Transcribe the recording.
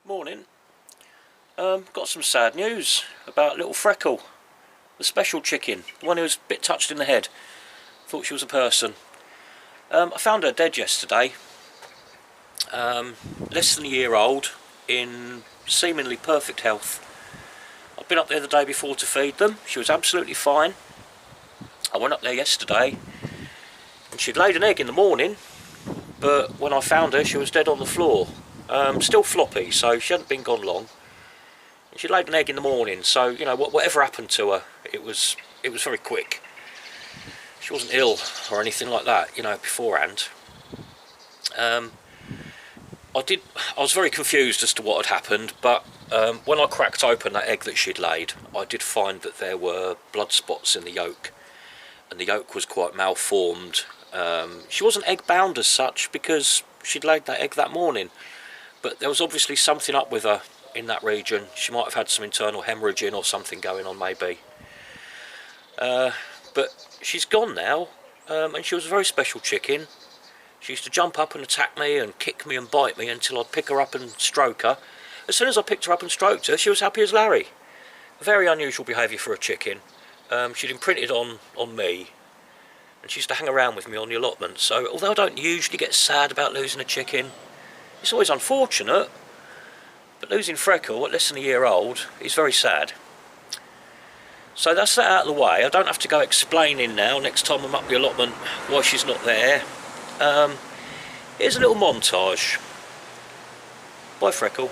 Morning. Got some sad news about little Freckle, the special chicken, the one who was a bit touched in the head. Thought she was a person. I found her dead yesterday. Less than a year old, in seemingly perfect health. I've been up there the day before to feed them. She was absolutely fine. I went up there yesterday and she'd laid an egg in the morning, but when I found her she was dead on the floor. Still floppy, so she hadn't been gone long. She laid an egg in the morning, so you know whatever happened to her, it was very quick. She wasn't ill or anything like that, you know, beforehand. I was very confused as to what had happened, but when I cracked open that egg that she'd laid, I did find that there were blood spots in the yolk, and the yolk was quite malformed. She wasn't egg bound as such because she'd laid that egg that morning, but there was obviously something up with her in that region. She might have had some internal hemorrhaging or something going on, maybe. But she's gone now, and she was a very special chicken. She used to jump up and attack me and kick me and bite me until I'd pick her up and stroke her. As soon as I picked her up and stroked her, she was happy as Larry. Very unusual behaviour for a chicken. She'd imprinted on me, and she used to hang around with me on the allotment. So although I don't usually get sad about losing a chicken, it's always unfortunate, but losing Freckle at less than a year old is very sad. So that's that out of the way. I don't have to go explaining now next time I'm up the allotment why she's not there. Here's a little montage. Bye, Freckle.